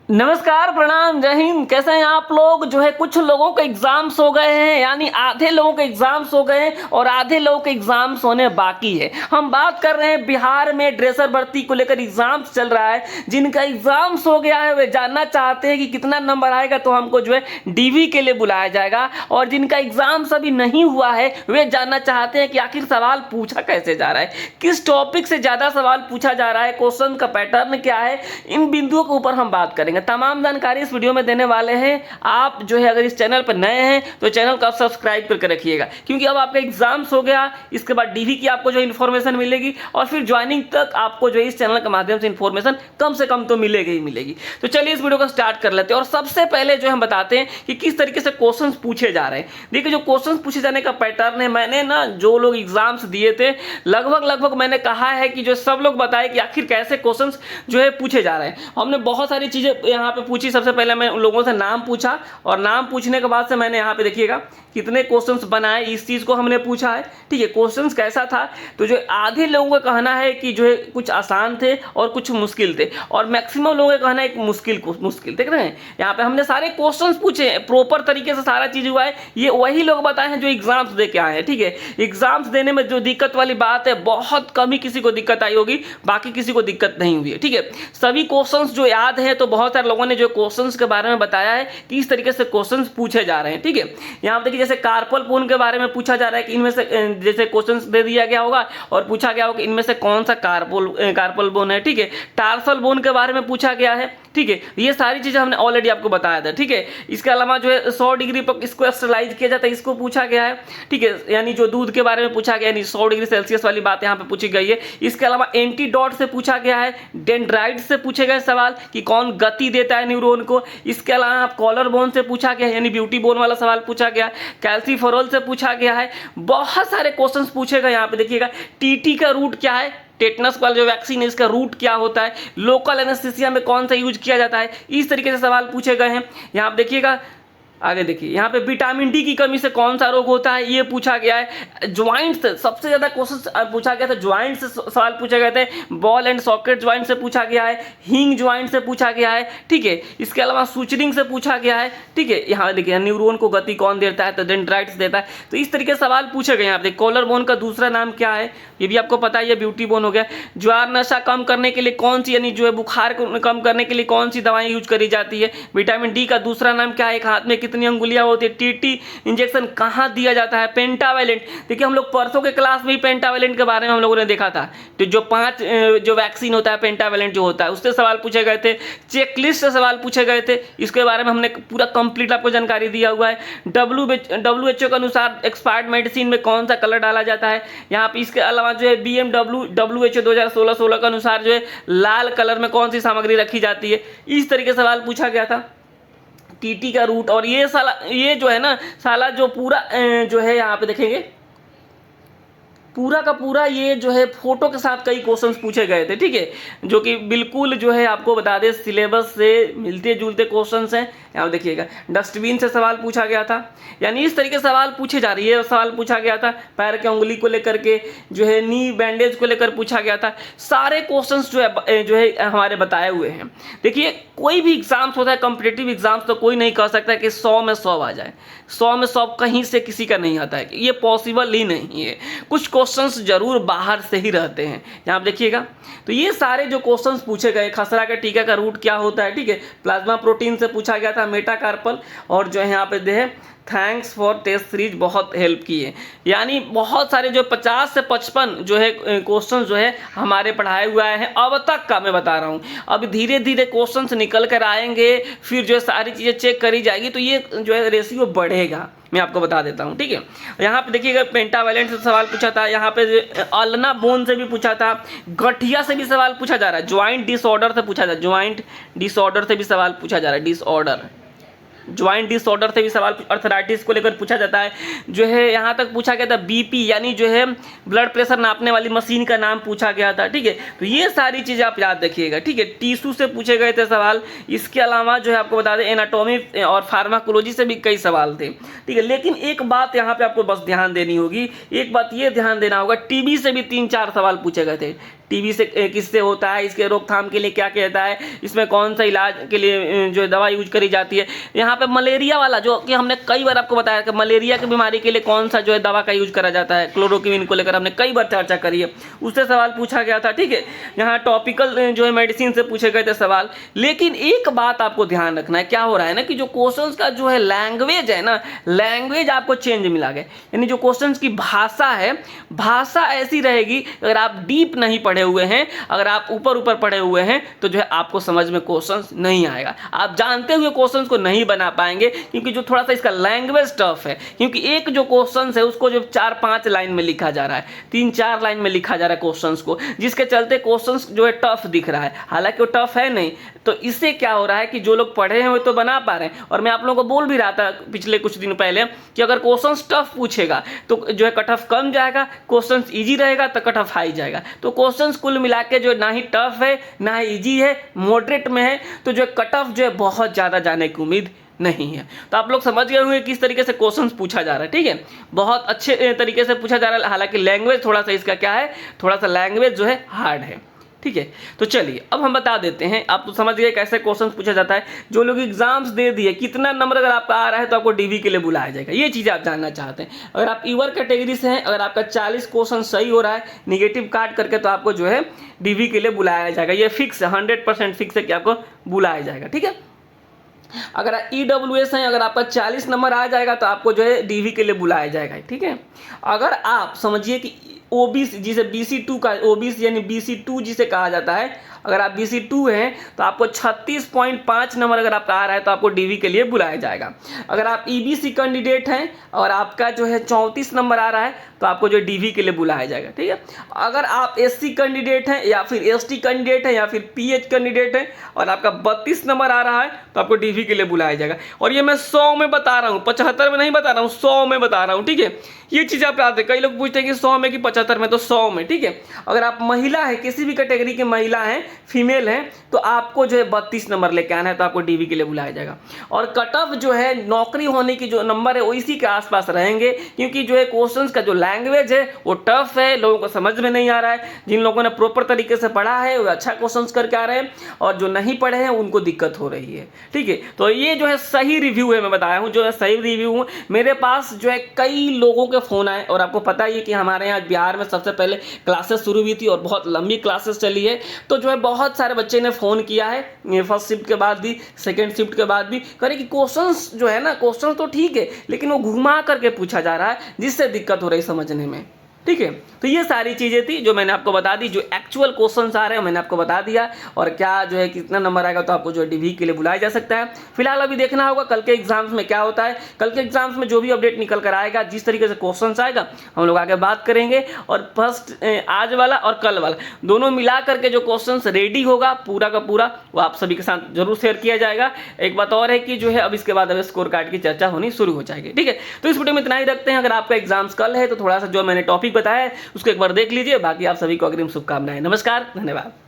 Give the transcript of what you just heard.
नमस्कार, प्रणाम, जय हिंद। कैसे हैं आप लोग? जो है कुछ लोगों के एग्जाम्स हो गए हैं, यानी आधे लोगों के एग्जाम्स हो गए हैं और आधे लोगों के एग्जाम्स होने बाकी है। हम बात कर रहे हैं बिहार में ड्रेसर भर्ती को लेकर एग्जाम्स चल रहा है। जिनका एग्जाम्स हो गया है वे जानना चाहते हैं कि कितना नंबर आएगा तो हमको जो है डीवी के लिए बुलाया जाएगा, और जिनका एग्जाम्स अभी नहीं हुआ है वे जानना चाहते हैं कि आखिर सवाल पूछा कैसे जा रहा है, किस टॉपिक से ज्यादा सवाल पूछा जा रहा है, क्वेश्चन का पैटर्न क्या है। इन बिंदुओं के ऊपर हम बात करेंगे। तमाम जानकारी इस वीडियो में देने वाले हैं। आप जो है अगर इस चैनल पर नए हैं तो चैनल को आप सब्सक्राइब करके रखिएगा, क्योंकि अब आपका एग्जाम्स हो गया, इसके बाद डीवी की आपको जो इन्फॉर्मेशन मिलेगी और फिर ज्वाइनिंग तक आपको जो इस चैनल के माध्यम से इन्फॉर्मेशन कम से कम तो मिलेगी ही मिलेगी। तो चलिए इस वीडियो को स्टार्ट कर लेते हैं और सबसे पहले जो हम बताते हैं कि किस तरीके से क्वेश्चन पूछे जा रहे हैं। देखिए, जो क्वेश्चन पूछे जाने का पैटर्न है, मैंने ना जो लोग एग्जाम्स दिए थे लगभग मैंने कहा है कि जो सब लोग बताए कि आखिर कैसे क्वेश्चन जो है पूछे जा रहे हैं। हमने बहुत सारी चीजें यहाँ पे पूछी। सबसे पहले मैं उन लोगों से नाम पूछा और नाम पूछने के बाद से मैंने यहाँ पे देखिएगा कितने क्वेश्चंस बनाए, इस चीज को हमने पूछा है। ठीक है, क्वेश्चंस कैसा था तो जो आधे लोगों का कहना है कि जो है कुछ आसान थे और कुछ मुश्किल थे, और मैक्सिमम लोगों का कहना है कि मुश्किल देख रहे हैं। यहाँ पे हमने सारे क्वेश्चंस पूछे, प्रॉपर तरीके से सारा चीज हुआ है। ये वही लोग बताए हैं जो एग्जाम्स दे के आए हैं। ठीक है, एग्जाम्स देने में जो दिक्कत वाली बात है, बहुत कम ही किसी को दिक्कत आई होगी, बाकी किसी को दिक्कत नहीं हुई है। ठीक है, सभी क्वेश्चंस जो याद है, तो बहुत सारे लोगों ने जो क्वेश्चंस के बारे में बताया है कि इस तरीके से क्वेश्चंस पूछे जा रहे हैं। ठीक है, यहाँ पे देखिए जैसे कार्पल बोन के बारे में पूछा जा रहा है कि इनमें से जैसे क्वेश्चंस दे दिया गया होगा और पूछा गया होगा कि इनमें से कौन सा कार्पल बोन है। ठीक है, टार्सल बोन के बारे में पूछा गया है। ठीक है, ये सारी चीजें हमने ऑलरेडी आपको बताया था। ठीक है, इसके अलावा जो है 100 डिग्री पर इसको स्टरलाइज किया जाता है, इसको पूछा गया है। ठीक है, यानी जो दूध के बारे में पूछा गया, यानी 100 डिग्री सेल्सियस वाली बात यहाँ पे पूछी गई है। इसके अलावा एंटीडॉट से पूछा गया है, डेंड्राइट से पूछे गए सवाल कि कौन गति देता है न्यूरॉन को। इसके अलावा कॉलर बोन से पूछा गया, यानी ब्यूटी बोन वाला सवाल पूछा गया। कैल्सीफेरोल से पूछा गया है। बहुत सारे क्वेश्चंस पूछे गए। यहाँ पे देखिएगा टीटी का रूट क्या है, टेटनस वाला जो वैक्सीन है इसका रूट क्या होता है, लोकल एनेस्थीसिया में कौन सा यूज किया जाता है, इस तरीके से सवाल पूछे गए हैं। यहाँ पे देखिएगा आगे देखिए, यहाँ पे विटामिन डी की कमी से कौन सा रोग होता है, ये पूछा गया है। ज्वाइंट से सबसे ज्यादा क्वेश्चन पूछा गया था, ज्वाइंट से सवाल पूछे गए थे। बॉल एंड सॉकेट ज्वाइंट से पूछा गया है, हिंग ज्वाइंट से पूछा गया है। ठीक है, इसके अलावा सुचरिंग से पूछा गया है। ठीक है, यहाँ देखिए न्यूरॉन को गति कौन देता है, तो डेंड्राइट्स देता है। तो इस तरीके से सवाल पूछे गए। यहाँ पे कॉलर बोन का दूसरा नाम क्या है, ये भी आपको पता है, ये ब्यूटी बोन हो गया। ज्वार नशा कम करने के लिए कौन सी, यानी जो है बुखार को कम करने के लिए कौन सी दवाएं यूज करी जाती है। विटामिन डी का दूसरा नाम क्या है, एक हाथ में कितनी अंगुलियां होती है। टीटी इंजेक्शन कहाँ दिया जाता है, पेंटावैलेंट। देखिए हम लोग परसों के क्लास में ही पेंटावैलेंट के बारे में हम लोगों ने देखा था। तो जो 5 जो वैक्सीन होता है, पेंटावैलेंट जो होता है, उससे सवाल पूछे गए थे। चेकलिस्ट से सवाल पूछे गए थे, इसके बारे में हमने पूरा कंप्लीट आपको जानकारी दिया हुआ है। WHO के अनुसार एक्सपायर्ड मेडिसिन में कौन सा कलर डाला जाता है। यहाँ पे इसके अलावा जो है WHO 2016 के अनुसार जो है लाल कलर में कौन सी सामग्री रखी जाती है, इस तरीके से सवाल पूछा गया था। टीटी का रूट, और ये साला ये जो है ना साला जो पूरा जो है यहाँ पे देखेंगे पूरा का पूरा ये जो है फोटो के साथ कई क्वेश्चंस पूछे गए थे। ठीक है, जो कि बिल्कुल जो है आपको बता दें सिलेबस से मिलते जुलते क्वेश्चंस हैं। यहाँ देखिएगा डस्टबिन से सवाल पूछा गया था, यानी इस तरीके से सवाल पूछे जा रही है। सवाल पूछा गया था पैर के उंगली को लेकर के, जो है नी बैंडेज को लेकर पूछा गया था। सारे क्वेश्चंस जो है हमारे बताए हुए हैं। देखिए कोई भी एग्जाम्स होता है, कॉम्पिटेटिव एग्जाम्स, तो कोई नहीं कह सकता कि 100 में 100 आ जाए। 100 में 100 कहीं से किसी का नहीं आता है, ये पॉसिबल ही नहीं है। कुछ क्वेश्चंस जरूर बाहर से ही रहते हैं। यहाँ आप देखिएगा, तो ये सारे जो क्वेश्चंस पूछे गए, खसरा के टीका का रूट क्या होता है। ठीक है, प्लाज्मा प्रोटीन से पूछा गया था, मेटाकार्पल, और जो है यहाँ पे दे थैंक्स फॉर टेस्ट सीरीज बहुत हेल्प की है। यानी बहुत सारे जो 50 से 55 जो है क्वेश्चन जो है हमारे पढ़ाए हुए आए हैं अब तक का, मैं बता रहा हूँ। अब धीरे धीरे क्वेश्चंस निकल कर आएंगे, फिर जो है सारी चीज़ें चेक करी जाएगी, तो ये जो है रेशियो बढ़ेगा, मैं आपको बता देता हूँ। ठीक है, यहाँ पे देखिएगा पेंटावैलेंट से सवाल पूछा था, यहाँ पे अल्ना बोन से भी पूछा था, गठिया से भी सवाल पूछा जा रहा है, ज्वाइंट डिसऑर्डर से पूछा जा रहा है, ज्वाइंट डिसऑर्डर से भी सवाल पूछा जा रहा है, डिसऑर्डर ज्वाइंट डिसऑर्डर से भी सवाल, अर्थराइटिस को लेकर पूछा जाता है। जो है यहाँ तक पूछा गया था बीपी, यानी जो है ब्लड प्रेशर नापने वाली मशीन का नाम पूछा गया था। ठीक है, तो ये सारी चीज़ें आप याद रखिएगा। ठीक है, टीसू से पूछे गए थे सवाल। इसके अलावा जो है आपको बता दें एनाटॉमी और फार्माकोलॉजी से भी कई सवाल थे। ठीक है, लेकिन एक बात यहाँ पे आपको बस ध्यान देनी होगी, एक बात ये ध्यान देना होगा, टीबी से भी 3-4 सवाल पूछे गए थे। टीबी से किससे होता है, इसके रोकथाम के लिए क्या कहता है, इसमें कौन सा इलाज के लिए जो दवा यूज करी जाती है। यहाँ पे मलेरिया वाला जो कि हमने कई बार आपको बताया कि मलेरिया की बीमारी के लिए कौन सा जो है दवा का यूज करा जाता है, क्लोरोक्विन को लेकर हमने कई बार चर्चा करी है, उससे सवाल पूछा गया था। ठीक है, यहाँ टॉपिकल जो है मेडिसिन से पूछे गए थे सवाल। लेकिन एक बात आपको ध्यान रखना है, क्या हो रहा है ना कि जो क्वेश्चंस का जो है लैंग्वेज है ना, लैंग्वेज आपको चेंज मिला गया, यानी जो क्वेश्चंस की भाषा है, भाषा ऐसी रहेगी। अगर आप डीप नहीं पढ़े हुए हैं, अगर आप ऊपर ऊपर पढ़े हुए हैं तो जो है आपको समझ में क्वेश्चंस नहीं आएगा, आप जानते हुए क्वेश्चंस को नहीं बना पाएंगे, क्योंकि जो थोड़ा सा इसका लैंग्वेज टफ है। क्योंकि एक जो क्वेश्चंस है उसको जो 4-5 लाइन में लिखा जा रहा है, 3-4 लाइन में लिखा जा रहा है क्वेश्चंस को, जिसके चलते क्वेश्चंस जो है टफ दिख रहा है, हालांकि वो टफ है नहीं। तो इससे क्या हो रहा है कि जो लोग पढ़े हैं वो तो बना पा रहे हैं। और मैं आप लोगों को बोल भी रहा था पिछले कुछ दिन पहले कि अगर क्वेश्चंस टफ पूछेगा तो जो है कट ऑफ कम जाएगा, क्वेश्चंस इजी रहेगा तो कट ऑफ हाई जाएगा। तो क्वेश्चंस कुल मिला के जो ना ही टफ है ना ही इजी है, मॉडरेट में है, तो जो कट ऑफ जो है बहुत ज़्यादा जाने की उम्मीद नहीं है। तो आप लोग समझ गए होंगे किस तरीके से क्वेश्चंस पूछा जा रहा है। ठीक है, बहुत अच्छे तरीके से पूछा जा रहा है, हालांकि लैंग्वेज थोड़ा सा इसका क्या है, थोड़ा सा लैंग्वेज जो है हार्ड है। ठीक है, तो चलिए अब हम बता देते हैं, आप तो समझ गए कैसे क्वेश्चन पूछा जाता है। जो लोग एग्जाम्स दे दिए, कितना नंबर अगर आपका आ रहा है तो आपको डीवी के लिए बुलाया जाएगा, ये चीज़ आप जानना चाहते हैं। अगर आप ईवर कैटेगरी से हैं, अगर आपका 40 क्वेश्चन सही हो रहा है निगेटिव काट करके, तो आपको जो है डीवी के लिए बुलाया जाएगा। ये फिक्स है, 100% फिक्स है कि आपको बुलाया जाएगा। ठीक है, अगर EWS हैं, अगर आपका 40 नंबर आ जाएगा तो आपको जो है डीवी के लिए बुलाया जाएगा। ठीक है, अगर आप समझिए कि ओबीसी जिसे BC2 का, ओबीसी यानी BC2 जिसे कहा जाता है, अगर आप BC2 हैं तो आपको 36.5 नंबर अगर आपका आ रहा है तो आपको डीवी के लिए बुलाया जाएगा। अगर आप EBC कैंडिडेट हैं और आपका जो है 34 नंबर आ रहा है तो आपको जो डीवी के लिए बुलाया जाएगा। ठीक है, अगर आप SC कैंडिडेट हैं या फिर ST कैंडिडेट हैं या फिर PH कैंडिडेट हैं और आपका 32 नंबर आ रहा है तो आपको डीवी के लिए बुलाया जाएगा। और ये मैं 100 में बता रहा हूँ, 75 में नहीं बता रहा हूँ, 100 में बता रहा हूँ। ठीक है, ये चीज़ आप याद है, कई लोग पूछते हैं कि 100 में कि 75 में, तो 100 में। ठीक है, अगर आप महिला है, किसी भी कैटेगरी की महिला हैं, फीमेल हैं, तो आपको जो है 32 नंबर लेके आना है तो आपको डीवी के लिए बुलाया जाएगा। और कट ऑफ जो है नौकरी होने की जो नंबर है वो इसी के आसपास रहेंगे, क्योंकि जो है क्वेश्चंस का जो लैंग्वेज है वो टफ है, लोगों को समझ में नहीं आ रहा है। जिन लोगों ने प्रॉपर तरीके से पढ़ा है वो अच्छा क्वेश्चंस करके आ रहे हैं, और जो नहीं पढ़े हैं उनको दिक्कत हो रही है। ठीक है, तो ये जो है सही रिव्यू है, मैं बताया हूँ जो है सही रिव्यू हूँ। मेरे पास जो है कई लोगों के फ़ोन आए, और आपको पता ही है कि हमारे यहाँ बिहार में सबसे पहले क्लासेस शुरू हुई थी और बहुत लंबी क्लासेस चली है। तो जो है बहुत सारे बच्चे ने फ़ोन किया है फर्स्ट शिफ्ट के बाद भी, सेकेंड शिफ्ट के बाद भी, करे कि क्वेश्चंस जो है ना, क्वेश्चन तो ठीक है लेकिन वो घुमा करके पूछा जा रहा है, जिससे दिक्कत हो रही समझने में। ठीक है, तो ये सारी चीज़ें थी जो मैंने आपको बता दी, जो एक्चुअल क्वेश्चंस आ रहे हैं मैंने आपको बता दिया, और क्या जो है कितना नंबर आएगा तो आपको जो है डीवी के लिए बुलाया जा सकता है। फिलहाल अभी देखना होगा कल के एग्जाम्स में क्या होता है। कल के एग्जाम्स में जो भी अपडेट निकल कर आएगा, जिस तरीके से क्वेश्चंस आएगा हम लोग आगे बात करेंगे। और फर्स्ट आज वाला और कल वाला दोनों मिला करके जो क्वेश्चंस रेडी होगा पूरा का पूरा, वो आप सभी के साथ जरूर शेयर किया जाएगा। एक बात और है कि जो है अब इसके बाद अब स्कोर कार्ड की चर्चा होनी शुरू हो जाएगी। ठीक है, तो इस वीडियो में इतना ही रखते हैं। अगर आपका एग्जाम्स कल है तो थोड़ा सा जो मैंने टॉपिक बताया है उसको एक बार देख लीजिए। बाकी आप सभी को अग्रिम शुभकामनाएं। नमस्कार, धन्यवाद।